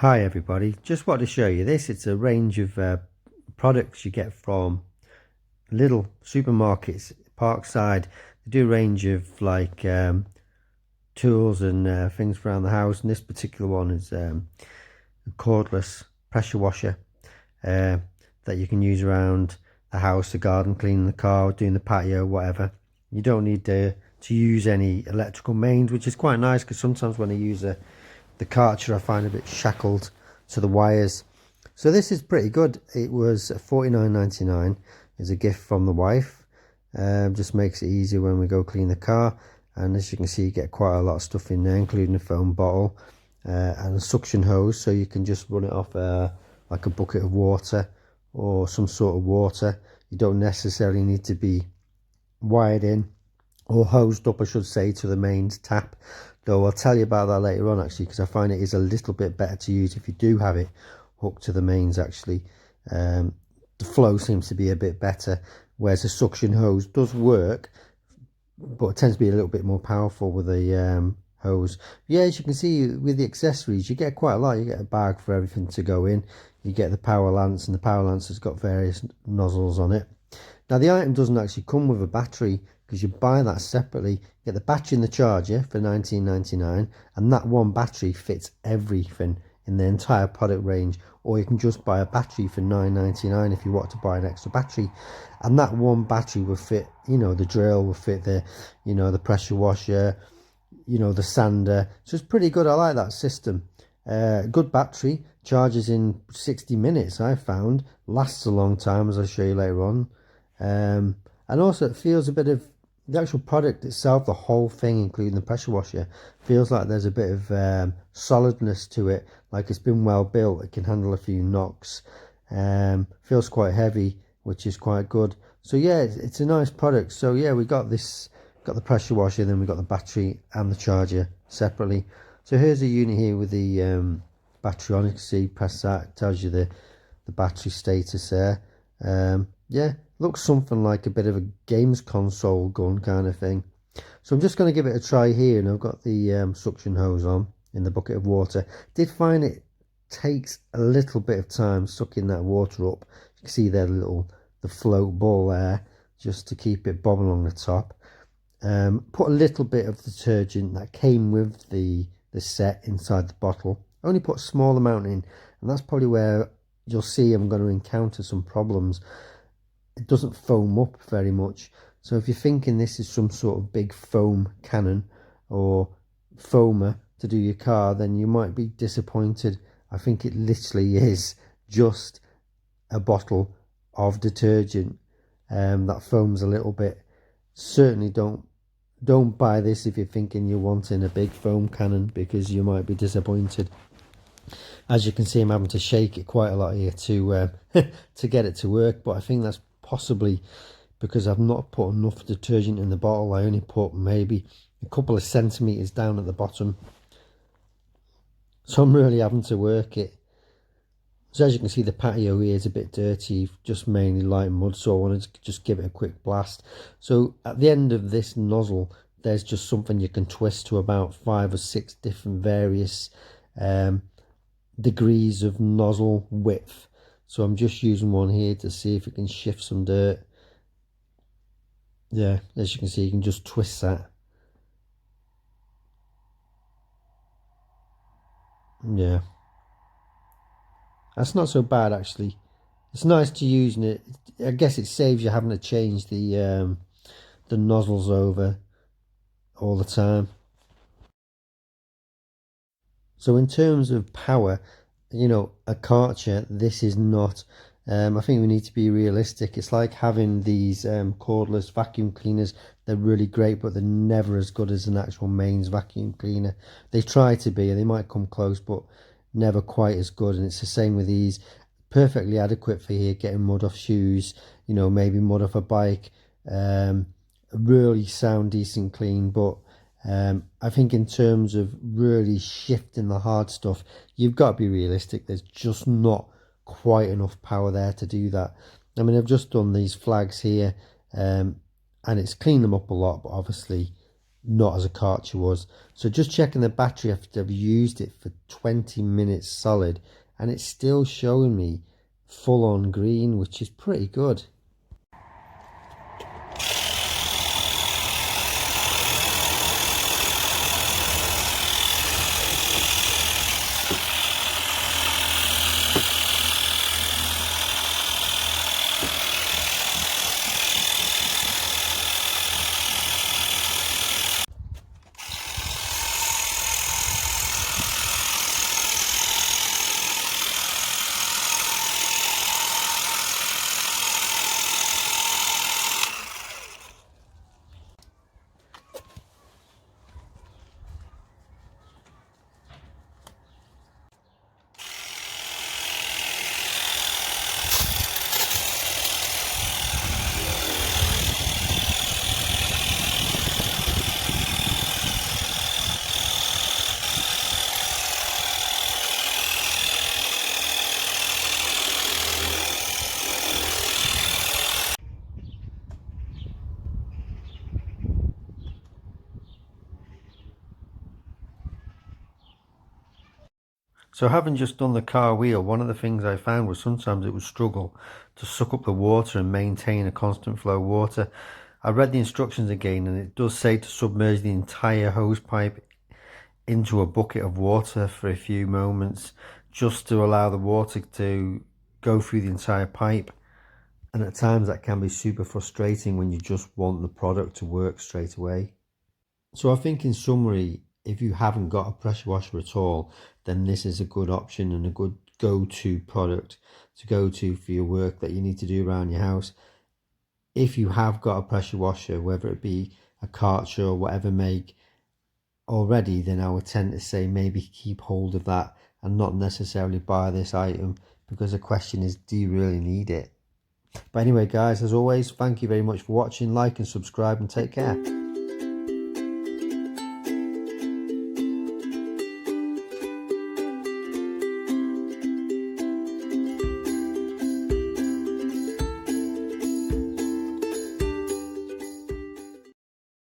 Hi everybody, just wanted to show you this. It's a range of products you get from Lidl supermarkets, Parkside. They do a range of like tools and things around the house, and this particular one is a cordless pressure washer that you can use around the house, the garden, cleaning the car, doing the patio, whatever. You don't need to use any electrical mains, which is quite nice because sometimes when I use the Karcher I find a bit shackled to the wires. So this is pretty good. It was $49.99 as a gift from the wife. Just makes it easier when we go clean the car, and as you can see you get quite a lot of stuff in there, including a foam bottle and a suction hose, so you can just run it off like a bucket of water or some sort of water. You don't necessarily need to be wired in or hosed up, I should say, to the mains tap, though I'll tell you about that later on actually, because I find it is a little bit better to use if you do have it hooked to the mains actually. The flow seems to be a bit better, whereas the suction hose does work, but it tends to be a little bit more powerful with the hose. Yeah, as you can see with the accessories you get quite a lot. You get a bag for everything to go in, you get the power lance, and the power lance has got various nozzles on it. Now the item doesn't actually come with a battery, because you buy that separately. You get the battery and the charger for $19.99, and that one battery fits everything in the entire product range. Or you can just buy a battery for $9.99 if you want to buy an extra battery, and that one battery will fit, you know, the drill, will fit the, you know, the pressure washer, you know, the sander. So it's pretty good. I like that system. Good battery, charges in 60 minutes I found, lasts a long time as I'll show you later on. And also it feels a bit of the actual product itself, the whole thing including the pressure washer, feels like there's a bit of solidness to it, like it's been well built. It can handle a few knocks. Feels quite heavy, which is quite good. So yeah, it's a nice product. So yeah, we got this, got the pressure washer, then we got the battery and the charger separately. So here's a unit here with the battery on. You can see, press that, tells you the battery status there. Yeah, looks something like a bit of a games console gun kind of thing. So I'm just going to give it a try here, and I've got the suction hose on in the bucket of water. Did find it takes a little bit of time sucking that water up. You can see there the float ball there, just to keep it bobbing along the top. Put a little bit of detergent that came with the set inside the bottle. Only put a small amount in, and that's probably where you'll see I'm going to encounter some problems. It doesn't foam up very much. So if you're thinking this is some sort of big foam cannon or foamer to do your car, then you might be disappointed. I think it literally is just a bottle of detergent that foams a little bit. Certainly don't buy this if you're thinking you're wanting a big foam cannon, because you might be disappointed. As you can see, I'm having to shake it quite a lot here to to get it to work, but I think that's possibly because I've not put enough detergent in the bottle. I only put maybe a couple of centimeters down at the bottom, so I'm really having to work it. So as you can see, the patio here is a bit dirty, just mainly light mud, so I wanted to just give it a quick blast. So at the end of this nozzle there's just something you can twist to about 5 or 6 different various degrees of nozzle width. So I'm just using one here to see if it can shift some dirt. Yeah, as you can see, you can just twist that. Yeah, that's not so bad actually. It's nice to use, and it, I guess it saves you having to change the nozzles over all the time. So in terms of power, you know, a Karcher, this is not. I think we need to be realistic. It's like having these cordless vacuum cleaners. They're really great, but they're never as good as an actual mains vacuum cleaner. They try to be, and they might come close, but never quite as good. And it's the same with these. Perfectly adequate for here, getting mud off shoes, you know, maybe mud off a bike. Really sound decent clean, but I think in terms of really shifting the hard stuff, you've got to be realistic. There's just not quite enough power there to do that. I mean, I've just done these flags here, and it's cleaned them up a lot, but obviously not as a Karcher was. So just checking the battery after I've used it for 20 minutes solid, and it's still showing me full on green, which is pretty good. So having just done the car wheel, one of the things I found was sometimes it would struggle to suck up the water and maintain a constant flow of water. I read the instructions again, and it does say to submerge the entire hose pipe into a bucket of water for a few moments, just to allow the water to go through the entire pipe. And at times that can be super frustrating when you just want the product to work straight away. So I think in summary, if you haven't got a pressure washer at all, then this is a good option and a good go-to product to go to for your work that you need to do around your house. If you have got a pressure washer, whether it be a Karcher or whatever make already, then I would tend to say maybe keep hold of that and not necessarily buy this item, because the question is, do you really need it? But anyway guys, as always, thank you very much for watching. Like and subscribe and take care.